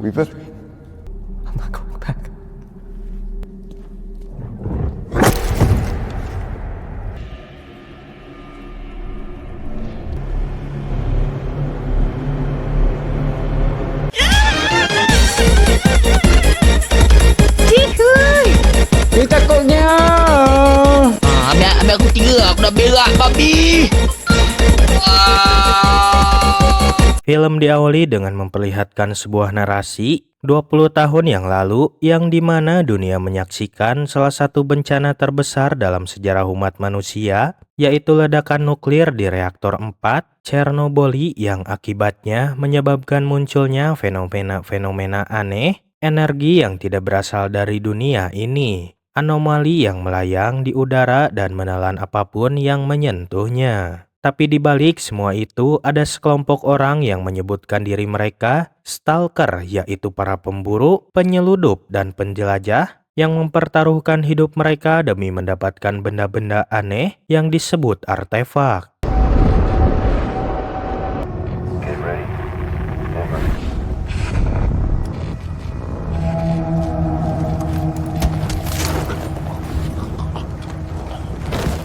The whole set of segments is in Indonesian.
Weaver? I'm not going back. Ini takutnya. Ambil aku 3. Aku dah berak, babi. Film diawali dengan memperlihatkan sebuah narasi 20 tahun yang lalu yang dimana dunia menyaksikan salah satu bencana terbesar dalam sejarah umat manusia, yaitu ledakan nuklir di reaktor 4 Chernobyl yang akibatnya menyebabkan munculnya fenomena-fenomena aneh, energi yang tidak berasal dari dunia ini, anomali yang melayang di udara dan menelan apapun yang menyentuhnya. Tapi di balik semua itu ada sekelompok orang yang menyebutkan diri mereka stalker, yaitu para pemburu, penyeludup, dan penjelajah yang mempertaruhkan hidup mereka demi mendapatkan benda-benda aneh yang disebut artefak.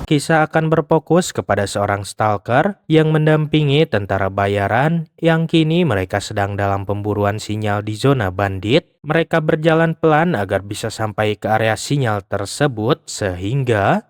Kisah akan berfokus kepada seorang stalker yang mendampingi tentara bayaran yang kini mereka sedang dalam pemburuan sinyal di zona bandit. Mereka berjalan pelan agar bisa sampai ke area sinyal tersebut sehingga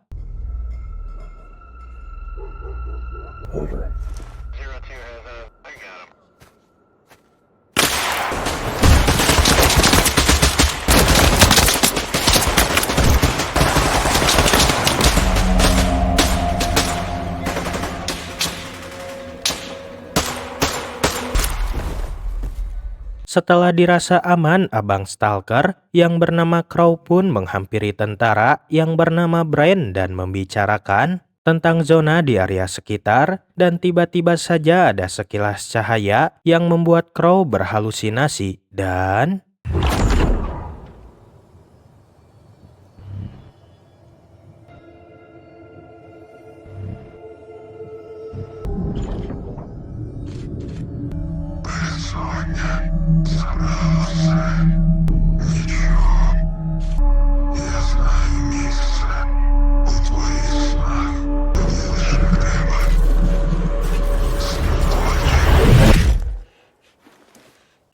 setelah dirasa aman, abang stalker yang bernama Crow pun menghampiri tentara yang bernama Brian dan membicarakan tentang zona di area sekitar, dan tiba-tiba saja ada sekilas cahaya yang membuat Crow berhalusinasi dan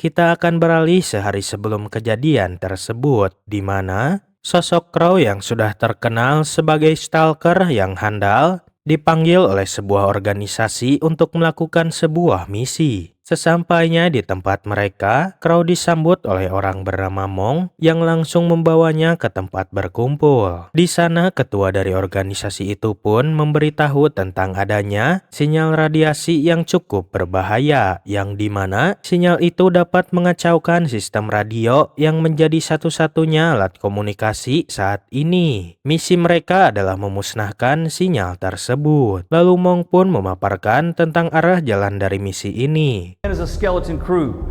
kita akan beralih sehari sebelum kejadian tersebut, di mana sosok Crow yang sudah terkenal sebagai stalker yang handal dipanggil oleh sebuah organisasi untuk melakukan sebuah misi. Sesampainya di tempat mereka, Crow disambut oleh orang bernama Mong yang langsung membawanya ke tempat berkumpul. Di sana, ketua dari organisasi itu pun memberitahu tentang adanya sinyal radiasi yang cukup berbahaya, yang dimana sinyal itu dapat mengacaukan sistem radio yang menjadi satu-satunya alat komunikasi saat ini. Misi mereka adalah memusnahkan sinyal tersebut. Lalu Mong pun memaparkan tentang arah jalan dari misi ini. As a skeleton crew,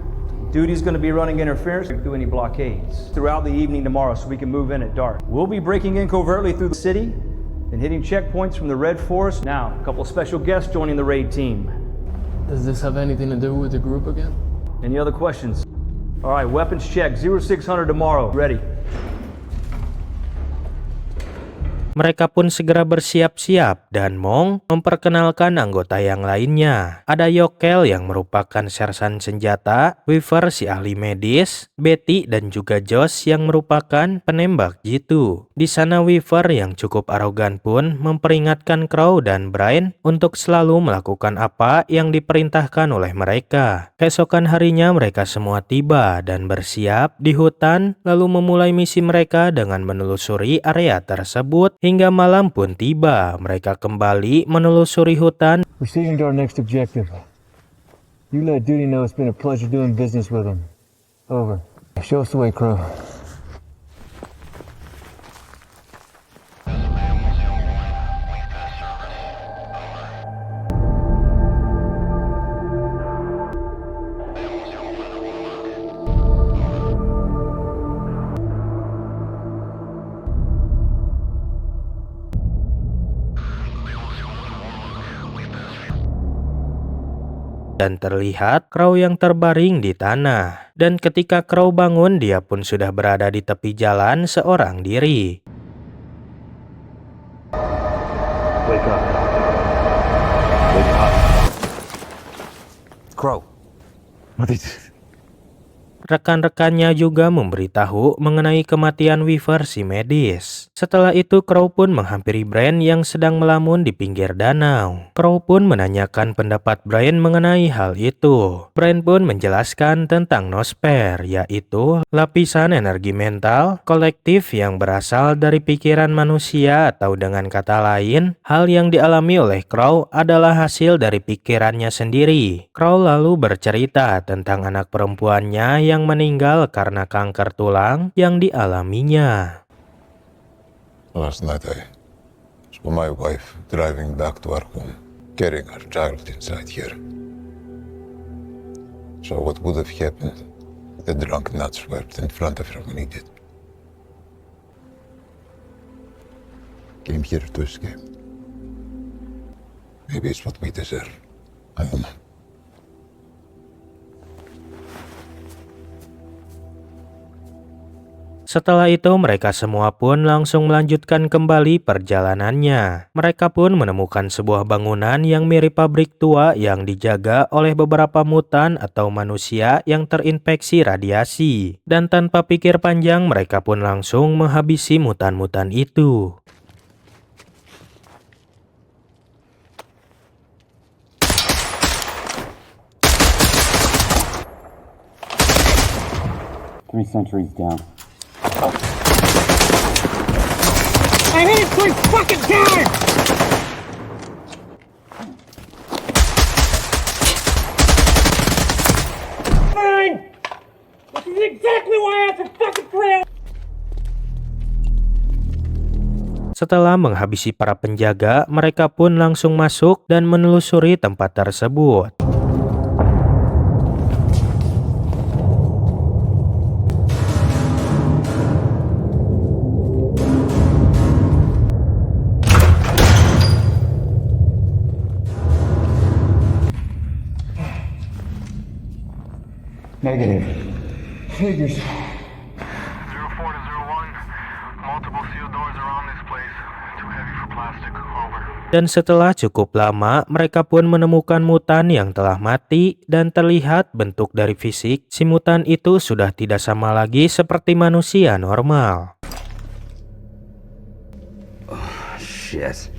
duty's going to be running interference through any blockades throughout the evening tomorrow so we can move in at dark. We'll be breaking in covertly through the city and hitting checkpoints from the Red Forest. Now, a couple of special guests joining the raid team. Does this have anything to do with the group again? Any other questions? All right, weapons check, 0600 tomorrow. Ready. Mereka pun segera bersiap-siap dan Mong memperkenalkan anggota yang lainnya. Ada Yokel yang merupakan sersan senjata, Weaver si ahli medis, Betty dan juga Josh yang merupakan penembak jitu. Di sana Weaver yang cukup arogan pun memperingatkan Crow dan Brian untuk selalu melakukan apa yang diperintahkan oleh mereka. Keesokan harinya mereka semua tiba dan bersiap di hutan lalu memulai misi mereka dengan menelusuri area tersebut. Hingga malam pun tiba, mereka kembali menelusuri hutan. We're sticking to our next objective. You let Duty know it's been a pleasure doing business with him. Over. Show us the way, Crow. dan terlihat Crow yang terbaring di tanah. Dan ketika Crow bangun, dia pun sudah berada di tepi jalan seorang diri. Wake up. Wake up. Crow. What is... Rekan-rekannya juga memberitahu mengenai kematian Weaver si medis. Setelah itu Crow pun menghampiri Brian yang sedang melamun di pinggir danau. Crow pun menanyakan pendapat Brian mengenai hal itu. Brian pun menjelaskan tentang Nosper, yaitu lapisan energi mental kolektif yang berasal dari pikiran manusia, atau dengan kata lain, hal yang dialami oleh Crow adalah hasil dari pikirannya sendiri. Crow lalu bercerita tentang anak perempuannya yang meninggal karena kanker tulang yang dialaminya. Last night I saw my wife driving back to our home, carrying our child inside here. So what would have happened? The drunk nuts were in front of her when he did. Came here to escape. Maybe it's what we deserve. I don't know. Setelah itu mereka semua pun langsung melanjutkan kembali perjalanannya. Mereka pun menemukan sebuah bangunan yang mirip pabrik tua yang dijaga oleh beberapa mutan atau manusia yang terinfeksi radiasi. Dan tanpa pikir panjang mereka pun langsung menghabisi mutan-mutan itu. Three centuries down. I hit it 3 fucking times! Fine! This is exactly why I have to fucking trail! Setelah menghabisi para penjaga, mereka pun langsung masuk dan menelusuri tempat tersebut. Negative. Figures. 04 to 01. Multiple sealed doors around this place. Too heavy for plastic. Over. Dan setelah cukup lama, mereka pun menemukan mutan yang telah mati dan terlihat bentuk dari fisik. Si mutan itu sudah tidak sama lagi seperti manusia normal. Shit.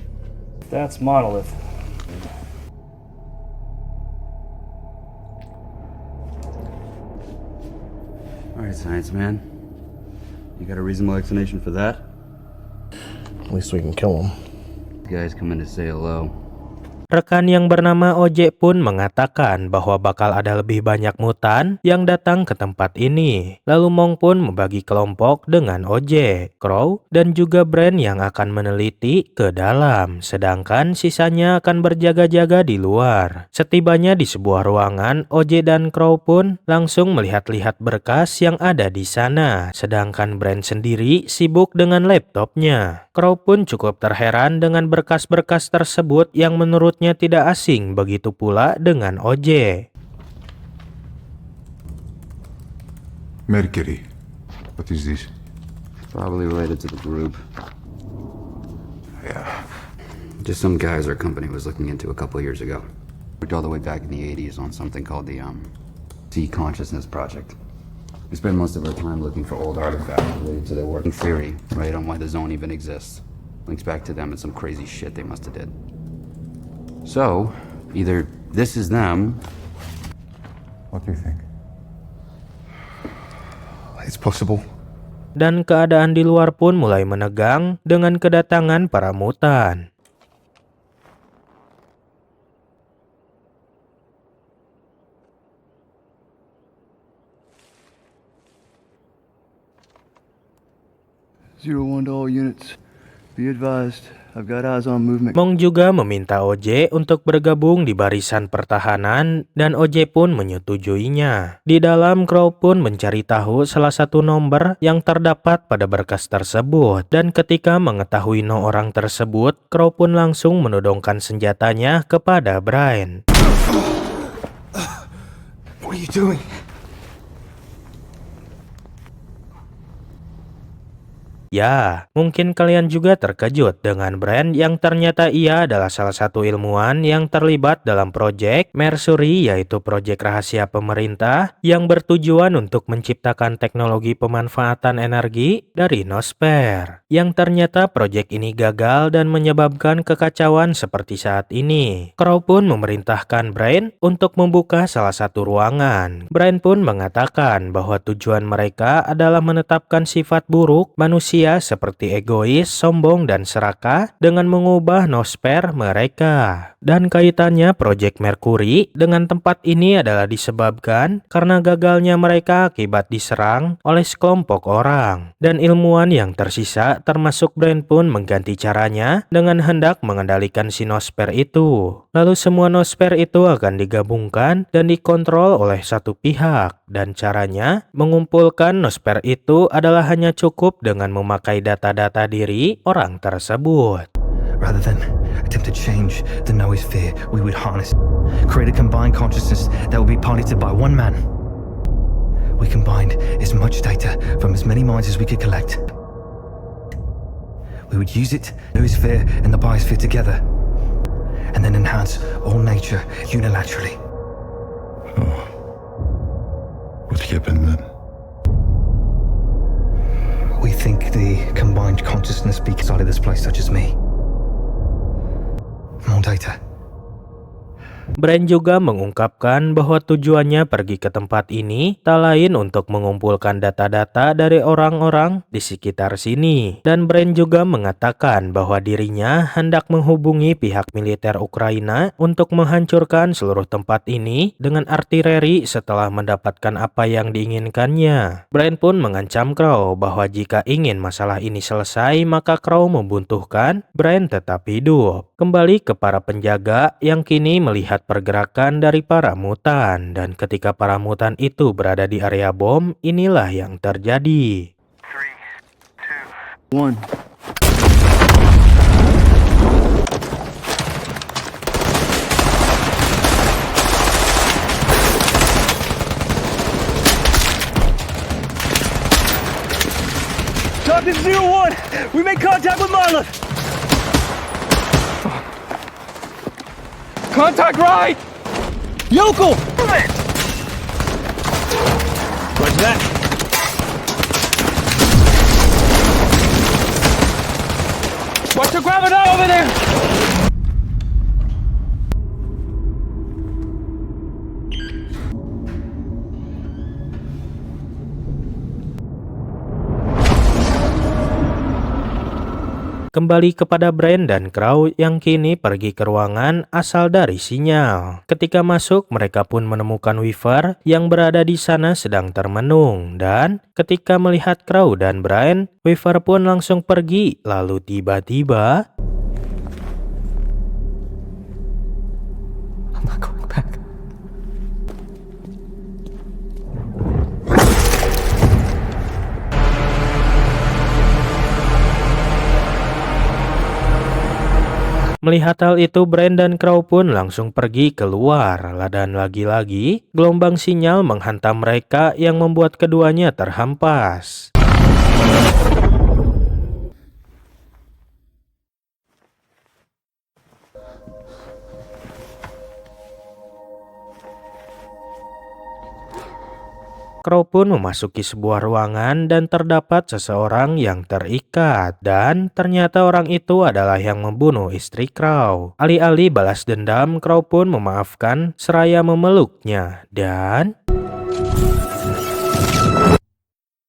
That's Monolith. Alright, science man. You got a reasonable explanation for that? At least we can kill him. You guys come in to say hello. Rekan yang bernama Oje pun mengatakan bahwa bakal ada lebih banyak mutan yang datang ke tempat ini. Lalu Mong pun membagi kelompok dengan Oje, Crow, dan juga Brian yang akan meneliti ke dalam. Sedangkan sisanya akan berjaga-jaga di luar. Setibanya di sebuah ruangan, Oje dan Crow pun langsung melihat-lihat berkas yang ada di sana. Sedangkan Brian sendiri sibuk dengan laptopnya. Crow pun cukup terheran dengan berkas-berkas tersebut yang menurutnya tidak asing, begitu pula dengan Oje. Mercury. What is this? Probably related to the group. Yeah. Just some guys our company was looking into a couple years ago. Worked all the way back in the 80s on something called the Sea Consciousness Project. We spend most of our time looking for old artifacts related to their working theory, right, on why the zone even exists. Links back to them and some crazy shit they must have did. So, either this is them. What do you think? It's possible. Dan keadaan di luar pun mulai menegang dengan kedatangan para mutan. Zero 1 to all units. Be advised, I've got eyes on movement. Mong juga meminta Oje untuk bergabung di barisan pertahanan dan Oje pun menyetujuinya. Di dalam, Crow pun mencari tahu salah satu nomor yang terdapat pada berkas tersebut. Dan ketika mengetahui no orang tersebut, Crow pun langsung menodongkan senjatanya kepada Brian. What are you doing? Ya, mungkin kalian juga terkejut dengan Brand yang ternyata ia adalah salah satu ilmuwan yang terlibat dalam proyek Mercury, yaitu proyek rahasia pemerintah yang bertujuan untuk menciptakan teknologi pemanfaatan energi dari Nosper. Yang ternyata proyek ini gagal dan menyebabkan kekacauan seperti saat ini. Crow pun memerintahkan Brand untuk membuka salah satu ruangan. Brand pun mengatakan bahwa tujuan mereka adalah menetapkan sifat buruk manusia seperti egois, sombong, dan serakah dengan mengubah Nosper mereka. Dan kaitannya proyek Mercury dengan tempat ini adalah disebabkan karena gagalnya mereka akibat diserang oleh sekelompok orang. Dan ilmuwan yang tersisa termasuk Brand pun mengganti caranya dengan hendak mengendalikan si Nosper itu. Lalu semua Nosper itu akan digabungkan dan dikontrol oleh satu pihak. Dan caranya mengumpulkan Nosper itu adalah hanya cukup dengan memakai data-data diri orang tersebut. Rather than attempt to change the noosphere, we would harness, create a combined consciousness that would be piloted by one man. We combined as much data from as many minds as we could collect. We would use it, noosphere and the biosphere together, and then enhance all nature unilaterally. What happened then? We think the combined consciousness speaks out of this place, such as me. More data. Brand juga mengungkapkan bahwa tujuannya pergi ke tempat ini tak lain untuk mengumpulkan data-data dari orang-orang di sekitar sini. Dan Brand juga mengatakan bahwa dirinya hendak menghubungi pihak militer Ukraina untuk menghancurkan seluruh tempat ini dengan artileri setelah mendapatkan apa yang diinginkannya. Brand pun mengancam Crow bahwa jika ingin masalah ini selesai, maka Crow membutuhkan Brand tetap hidup. Kembali ke para penjaga yang kini melihat pergerakan dari para mutan, dan ketika para mutan itu berada di area bom, inilah yang terjadi. 1. Talking 01! We made contact with Marlon! Contact right! Yokel! What's that? Watch the gravity over there! Kembali kepada Brand dan Crow yang kini pergi ke ruangan asal dari sinyal. Ketika masuk, mereka pun menemukan Weaver yang berada di sana sedang termenung. Dan ketika melihat Crow dan Brand, Weaver pun langsung pergi. Lalu tiba-tiba I'm not going back. Melihat hal itu, Brand dan Crow pun langsung pergi keluar. Dan lagi-lagi, gelombang sinyal menghantam mereka yang membuat keduanya terhempas. Crow pun memasuki sebuah ruangan dan terdapat seseorang yang terikat. Dan ternyata orang itu adalah yang membunuh istri Crow. Alih-alih balas dendam, Crow pun memaafkan seraya memeluknya. Dan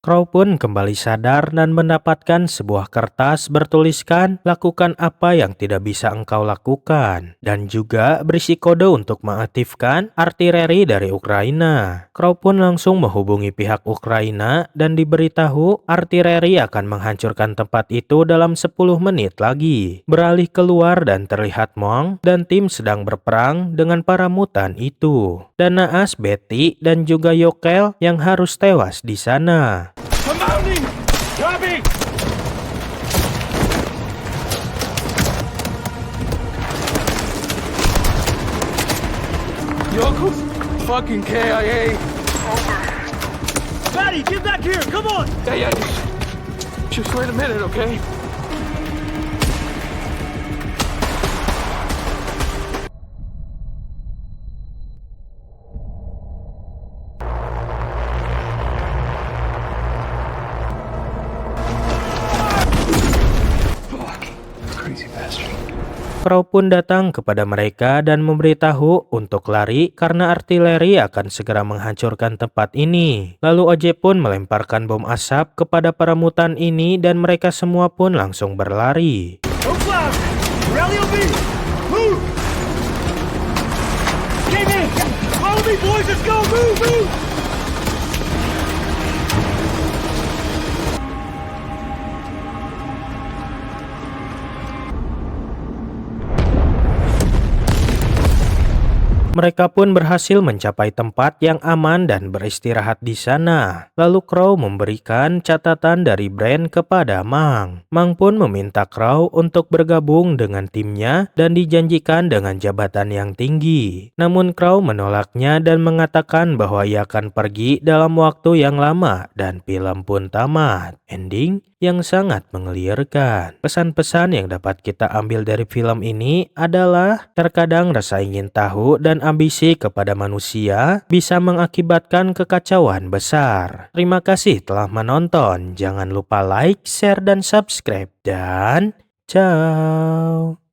Crow pun kembali sadar dan mendapatkan sebuah kertas bertuliskan lakukan apa yang tidak bisa engkau lakukan, dan juga berisi kode untuk mengaktifkan artileri dari Ukraina. Crow pun langsung menghubungi pihak Ukraina dan diberitahu artileri akan menghancurkan tempat itu dalam 10 menit lagi. Beralih keluar dan terlihat Monk dan tim sedang berperang dengan para mutan itu. Dan naas Betty dan juga Yokel yang harus tewas di sana. Compounding! Copy! Yokels! fucking KIA. Over. Maddie, get back here! Come on! Yeah, just wait a minute, okay? Crow pun datang kepada mereka dan memberitahu untuk lari karena artileri akan segera menghancurkan tempat ini. Lalu OJ pun melemparkan bom asap kepada para mutan ini dan mereka semua pun langsung berlari. No cloud! Rally on me! Move! Get in! Follow me, boys! Let's go! Move! Mereka pun berhasil mencapai tempat yang aman dan beristirahat di sana. Lalu Crow memberikan catatan dari Brand kepada Mang. Mang pun meminta Crow untuk bergabung dengan timnya dan dijanjikan dengan jabatan yang tinggi. Namun Crow menolaknya dan mengatakan bahwa ia akan pergi dalam waktu yang lama dan film pun tamat. Ending yang sangat menggeliarkan. Pesan-pesan yang dapat kita ambil dari film ini adalah terkadang rasa ingin tahu dan ambisi kepada manusia bisa mengakibatkan kekacauan besar. Terima kasih telah menonton. Jangan lupa like, share, dan subscribe. Dan ciao.